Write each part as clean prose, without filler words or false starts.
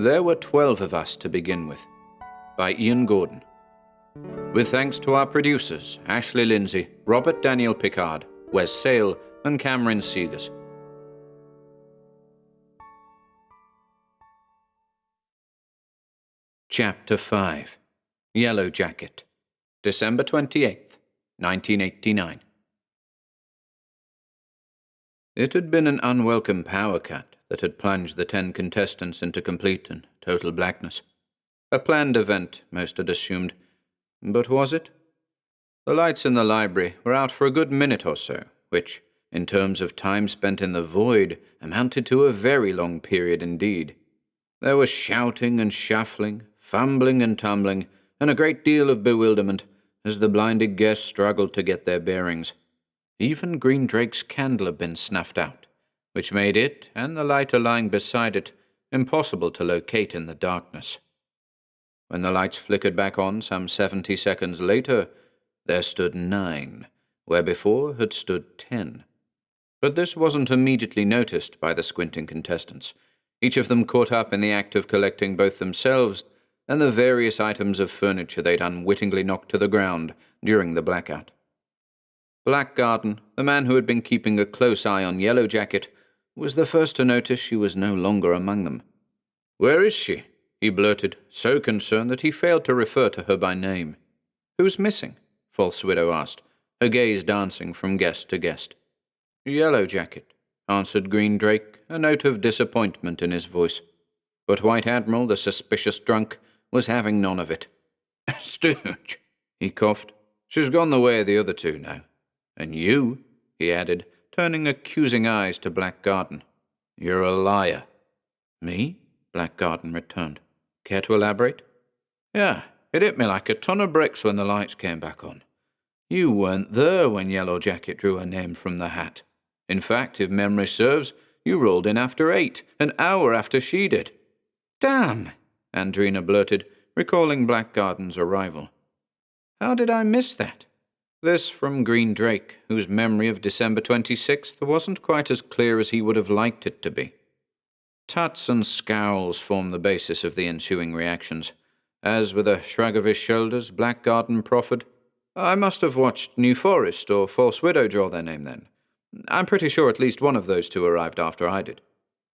There were 12 of us to begin with, by Ian Gordon. With thanks to our producers, Ashley Lindsay, Robert Daniel Pickard, Wes Sale, and Cameron Seegers. Chapter 5. Yellow Jacket, December 28th, 1989. It had been an unwelcome power cut that had plunged the 10 contestants into complete and total blackness. A planned event, most had assumed. But was it? The lights in the library were out for a good minute or so, which, in terms of time spent in the void, amounted to a very long period indeed. There was shouting and shuffling, fumbling and tumbling, and a great deal of bewilderment as the blinded guests struggled to get their bearings. Even Green Drake's candle had been snuffed out, which made it, and the lighter lying beside it, impossible to locate in the darkness. When the lights flickered back on some 70 seconds later, there stood 9, where before had stood 10. But this wasn't immediately noticed by the squinting contestants, each of them caught up in the act of collecting both themselves and the various items of furniture they'd unwittingly knocked to the ground during the blackout. Blackgarden, the man who had been keeping a close eye on Yellow Jacket, was the first to notice she was no longer among them. "Where is she?" he blurted, so concerned that he failed to refer to her by name. "Who's missing?" False Widow asked, her gaze dancing from guest to guest. "Yellow Jacket," answered Green Drake, a note of disappointment in his voice. But White Admiral, the suspicious drunk, was having none of it. "Stooge," he coughed. "She's gone the way of the other two now. And you," he added, turning accusing eyes to Blackgarden. "You're a liar." "Me?" Blackgarden returned. "Care to elaborate?" "Yeah, it hit me like a ton of bricks when the lights came back on. You weren't there when Yellow Jacket drew her name from the hat. In fact, if memory serves, you rolled in after 8, an hour after she did." "Damn!" Andrena blurted, recalling Blackgarden's arrival. "How did I miss that?" This from Green Drake, whose memory of December 26th wasn't quite as clear as he would have liked it to be. Tuts and scowls formed the basis of the ensuing reactions, as, with a shrug of his shoulders, Blackgarden proffered, "I must have watched New Forest or False Widow draw their name then. I'm pretty sure at least one of those two arrived after I did."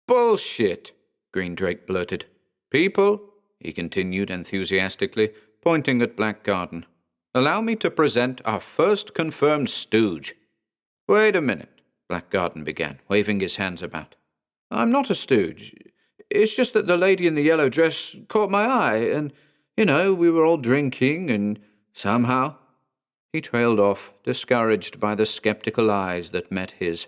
"Bullshit!" Green Drake blurted. "People," he continued enthusiastically, pointing at Blackgarden, "allow me to present our first confirmed stooge." "Wait a minute," Blackgarden began, waving his hands about. "I'm not a stooge. It's just that the lady in the yellow dress caught my eye, and, we were all drinking, and somehow—" He trailed off, discouraged by the skeptical eyes that met his.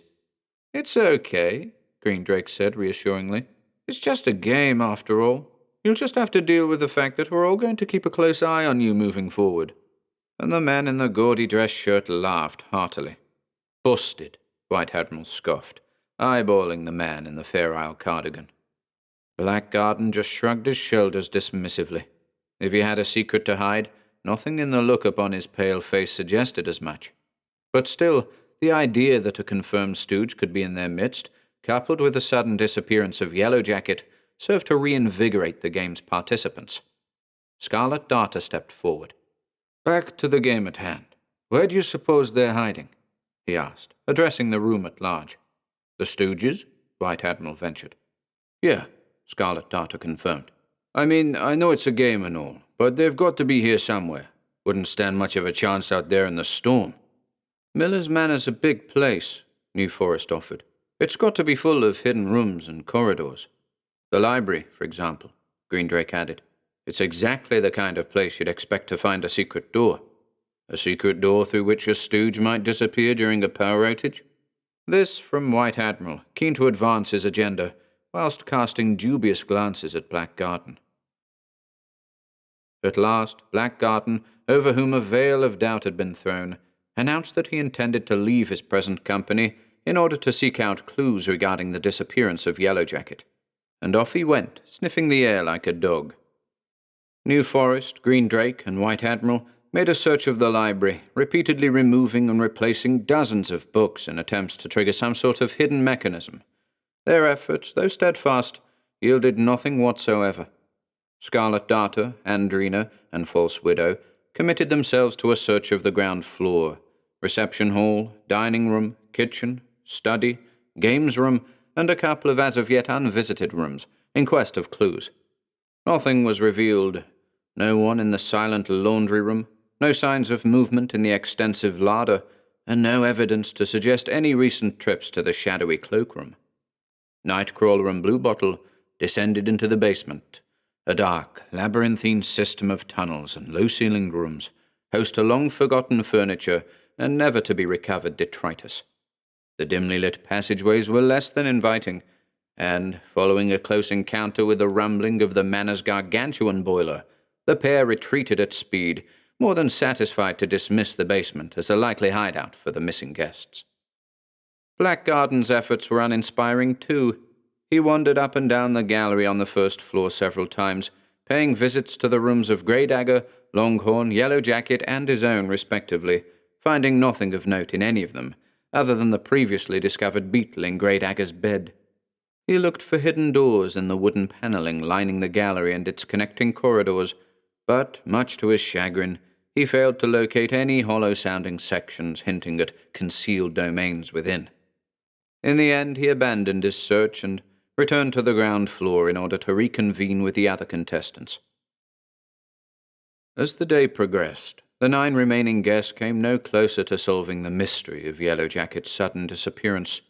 "It's okay," Green Drake said reassuringly. "It's just a game, after all. You'll just have to deal with the fact that we're all going to keep a close eye on you moving forward." And the man in the gaudy dress shirt laughed heartily. "Busted," White Admiral scoffed, eyeballing the man in the Fair Isle cardigan. Blackgarden just shrugged his shoulders dismissively. If he had a secret to hide, nothing in the look upon his pale face suggested as much. But still, the idea that a confirmed stooge could be in their midst, coupled with the sudden disappearance of Yellow Jacket, served to reinvigorate the game's participants. Scarlet Darter stepped forward. "Back to the game at hand. Where do you suppose they're hiding?" he asked, addressing the room at large. "The Stooges?" White Admiral ventured. "Yeah," Scarlet Darter confirmed. "I mean, I know it's a game and all, but they've got to be here somewhere. Wouldn't stand much of a chance out there in the storm." "Miller's Manor's a big place," New Forest offered. "It's got to be full of hidden rooms and corridors." "The library, for example," Green Drake added. "It's exactly the kind of place you'd expect to find a secret door." "A secret door through which a stooge might disappear during a power outage?" This from White Admiral, keen to advance his agenda, whilst casting dubious glances at Blackgarden. At last, Blackgarden, over whom a veil of doubt had been thrown, announced that he intended to leave his present company in order to seek out clues regarding the disappearance of Yellow Jacket. And off he went, sniffing the air like a dog. New Forest, Green Drake, and White Admiral made a search of the library, repeatedly removing and replacing dozens of books in attempts to trigger some sort of hidden mechanism. Their efforts, though steadfast, yielded nothing whatsoever. Scarlet Darter, Andrena, and False Widow committed themselves to a search of the ground floor, reception hall, dining room, kitchen, study, games room, and a couple of as-of-yet unvisited rooms, in quest of clues. Nothing was revealed. No one in the silent laundry room, no signs of movement in the extensive larder, and no evidence to suggest any recent trips to the shadowy cloakroom. Nightcrawler and Bluebottle descended into the basement, a dark, labyrinthine system of tunnels and low-ceilinged rooms, host to long-forgotten furniture and never-to-be-recovered detritus. The dimly lit passageways were less than inviting, and, following a close encounter with the rumbling of the manor's gargantuan boiler, the pair retreated at speed, more than satisfied to dismiss the basement as a likely hideout for the missing guests. Blackgarden's efforts were uninspiring, too. He wandered up and down the gallery on the first floor several times, paying visits to the rooms of Grey Dagger, Longhorn, Yellow Jacket, and his own, respectively, finding nothing of note in any of them, other than the previously discovered beetle in Grey Dagger's bed. He looked for hidden doors in the wooden panelling lining the gallery and its connecting corridors, but, much to his chagrin, he failed to locate any hollow-sounding sections hinting at concealed domains within. In the end, he abandoned his search and returned to the ground floor in order to reconvene with the other contestants. As the day progressed, the 9 remaining guests came no closer to solving the mystery of Yellow Jacket's sudden disappearance.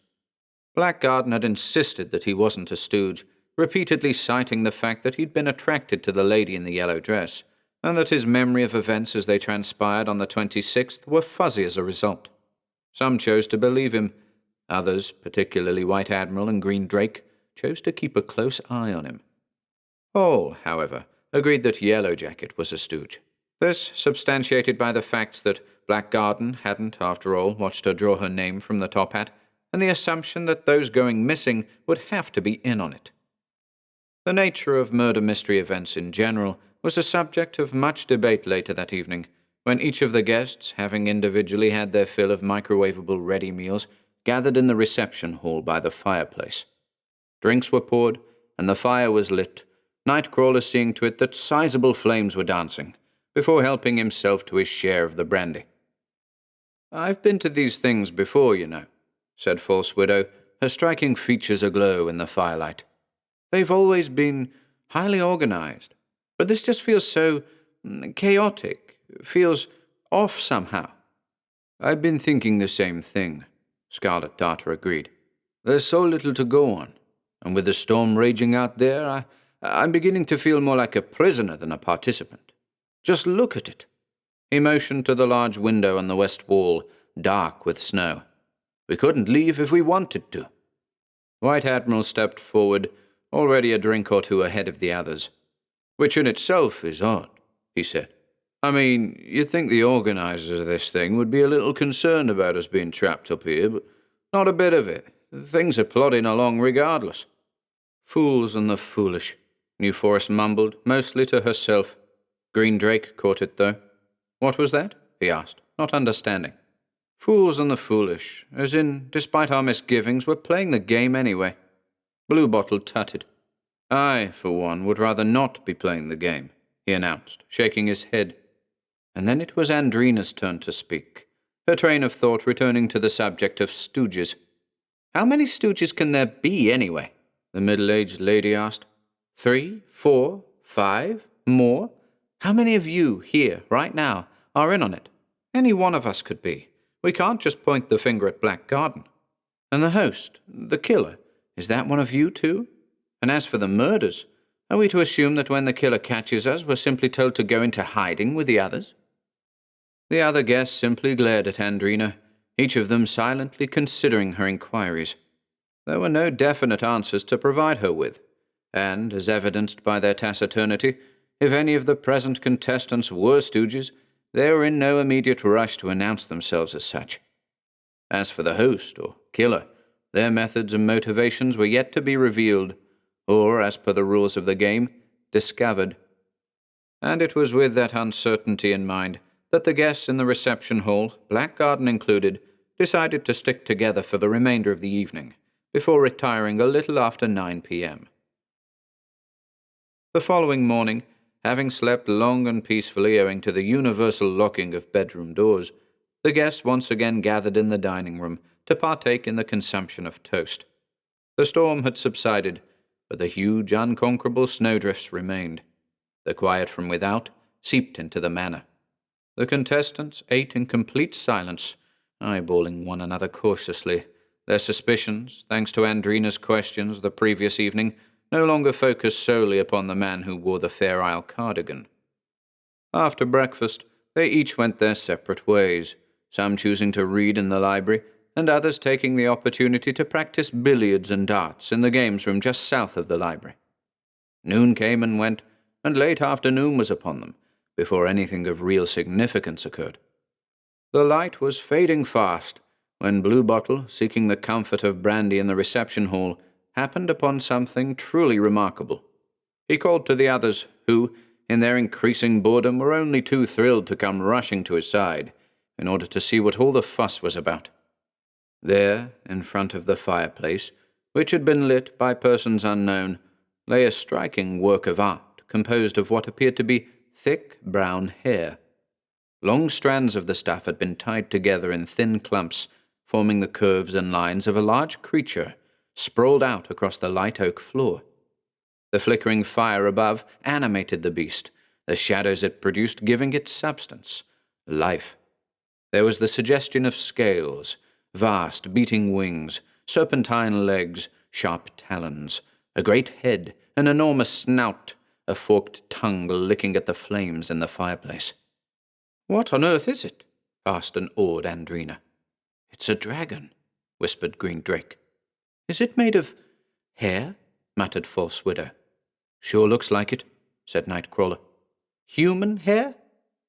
Blackgarden had insisted that he wasn't a stooge, repeatedly citing the fact that he'd been attracted to the lady in the yellow dress, and that his memory of events as they transpired on the 26th were fuzzy as a result. Some chose to believe him. Others, particularly White Admiral and Green Drake, chose to keep a close eye on him. All, however, agreed that Yellow Jacket was a stooge. This substantiated by the facts that Blackgarden hadn't, after all, watched her draw her name from the top hat, and the assumption that those going missing would have to be in on it. The nature of murder mystery events in general was a subject of much debate later that evening, when each of the guests, having individually had their fill of microwavable ready meals, gathered in the reception hall by the fireplace. Drinks were poured, and the fire was lit, Nightcrawler seeing to it that sizable flames were dancing, before helping himself to his share of the brandy. "I've been to these things before, you know," said False Widow, her striking features aglow in the firelight. "They've always been highly organized, but this just feels so chaotic, feels off somehow." "I've been thinking the same thing," Scarlet Darter agreed. "There's so little to go on, and with the storm raging out there, I'm beginning to feel more like a prisoner than a participant. Just look at it." He motioned to the large window on the west wall, dark with snow. "We couldn't leave if we wanted to." White Admiral stepped forward, already a drink or two ahead of the others. "Which in itself is odd," he said. "I mean, you'd think the organizers of this thing would be a little concerned about us being trapped up here, but not a bit of it. Things are plodding along regardless." "Fools and the foolish," New Forest mumbled, mostly to herself. Green Drake caught it, though. "What was that?" he asked, not understanding. "Fools and the foolish, as in, despite our misgivings, we're playing the game anyway." Bluebottle tutted. "I, for one, would rather not be playing the game," he announced, shaking his head. And then it was Andrena's turn to speak, her train of thought returning to the subject of stooges. "How many stooges can there be, anyway?" the middle-aged lady asked. 3, 4, 5, more? How many of you, here, right now, are in on it? Any one of us could be. We can't just point the finger at Blackgarden. And the host, the killer, is that one of you too? And as for the murders, are we to assume that when the killer catches us, we're simply told to go into hiding with the others?" The other guests simply glared at Andrena, each of them silently considering her inquiries. There were no definite answers to provide her with, and, as evidenced by their taciturnity, if any of the present contestants were stooges, they were in no immediate rush to announce themselves as such. As for the host, or killer, their methods and motivations were yet to be revealed, or, as per the rules of the game, discovered. And it was with that uncertainty in mind that the guests in the reception hall, Blackgarden included, decided to stick together for the remainder of the evening, before retiring a little after 9 p.m. The following morning, having slept long and peacefully owing to the universal locking of bedroom doors, the guests once again gathered in the dining room to partake in the consumption of toast. The storm had subsided, but the huge, unconquerable snowdrifts remained. The quiet from without seeped into the manor. The contestants ate in complete silence, eyeballing one another cautiously. Their suspicions, thanks to Andrena's questions the previous evening, no longer focused solely upon the man who wore the Fair Isle cardigan. After breakfast, they each went their separate ways, some choosing to read in the library, and others taking the opportunity to practice billiards and darts in the games room just south of the library. Noon came and went, and late afternoon was upon them, before anything of real significance occurred. The light was fading fast, when Bluebottle, seeking the comfort of brandy in the reception hall, happened upon something truly remarkable. He called to the others, who, in their increasing boredom, were only too thrilled to come rushing to his side, in order to see what all the fuss was about. There, in front of the fireplace, which had been lit by persons unknown, lay a striking work of art composed of what appeared to be thick brown hair. Long strands of the stuff had been tied together in thin clumps, forming the curves and lines of a large creature sprawled out across the light oak floor. The flickering fire above animated the beast, the shadows it produced giving it substance, life. There was the suggestion of scales, vast beating wings, serpentine legs, sharp talons, a great head, an enormous snout, a forked tongue licking at the flames in the fireplace. "What on earth is it?" asked an awed Andrena. "It's a dragon," whispered Green Drake. "Is it made of hair?" muttered False Widow. "Sure looks like it," said Nightcrawler. "Human hair?"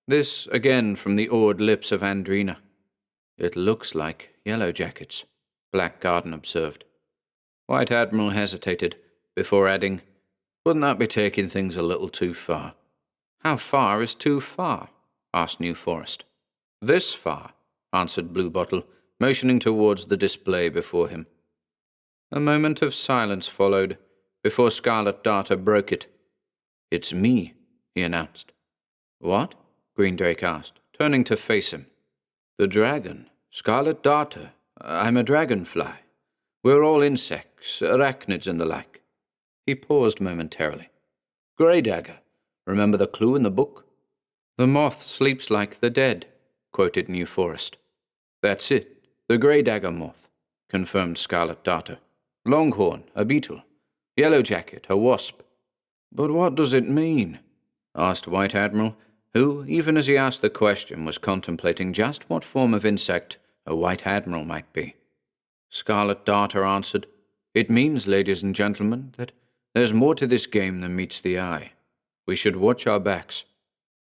This again from the awed lips of Andrena. "It looks like Yellow Jackets," Blackgarden observed. White Admiral hesitated, before adding, "Wouldn't that be taking things a little too far?" "How far is too far?" asked New Forest. "This far," answered Bluebottle, motioning towards the display before him. A moment of silence followed, before Scarlet Darter broke it. "It's me," he announced. "What?" Green Drake asked, turning to face him. "The dragon. Scarlet Darter. I'm a dragonfly. We're all insects, arachnids and the like." He paused momentarily. "Grey Dagger. Remember the clue in the book?" "The moth sleeps like the dead," quoted New Forest. "That's it. The Grey Dagger moth," confirmed Scarlet Darter. "Longhorn, a beetle. Yellow Jacket, a wasp." "But what does it mean?" asked White Admiral, who, even as he asked the question, was contemplating just what form of insect a White Admiral might be. Scarlet Darter answered, "It means, ladies and gentlemen, that there's more to this game than meets the eye. We should watch our backs."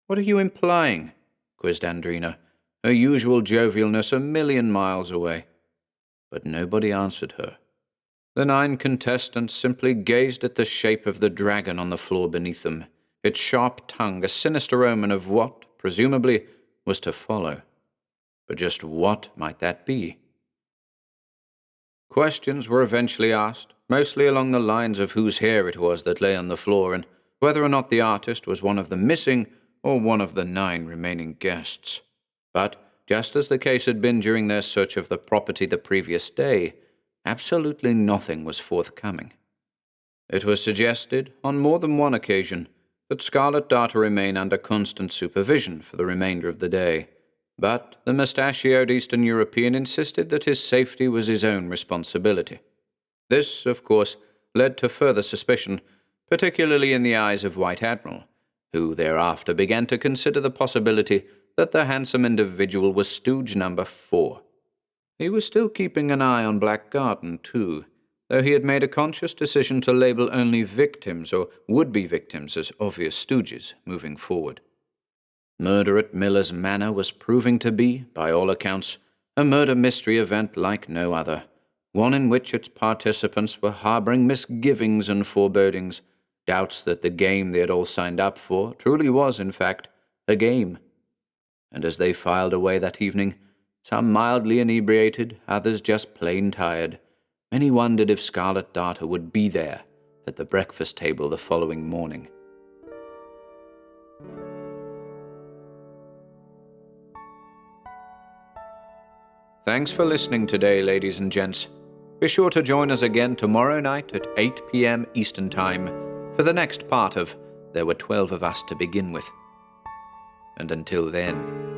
"What are you implying?" quizzed Andrena, her usual jovialness a million miles away. But nobody answered her. The 9 contestants simply gazed at the shape of the dragon on the floor beneath them, its sharp tongue a sinister omen of what, presumably, was to follow. But just what might that be? Questions were eventually asked, mostly along the lines of whose hair it was that lay on the floor and whether or not the artist was one of the missing or one of the 9 remaining guests. But, just as the case had been during their search of the property the previous day, absolutely nothing was forthcoming. It was suggested, on more than one occasion, that Scarlet Darter remain under constant supervision for the remainder of the day, but the mustachioed Eastern European insisted that his safety was his own responsibility. This, of course, led to further suspicion, particularly in the eyes of White Admiral, who thereafter began to consider the possibility that the handsome individual was stooge number 4. He was still keeping an eye on Blackgarden, too, though he had made a conscious decision to label only victims or would-be victims as obvious stooges moving forward. Murder at Miller's Manor was proving to be, by all accounts, a murder mystery event like no other, one in which its participants were harboring misgivings and forebodings, doubts that the game they had all signed up for truly was, in fact, a game. And as they filed away that evening, some mildly inebriated, others just plain tired, many wondered if Scarlet Darter would be there at the breakfast table the following morning. Thanks for listening today, ladies and gents. Be sure to join us again tomorrow night at 8 p.m. Eastern Time for the next part of There Were 12 of Us to Begin With. And until then...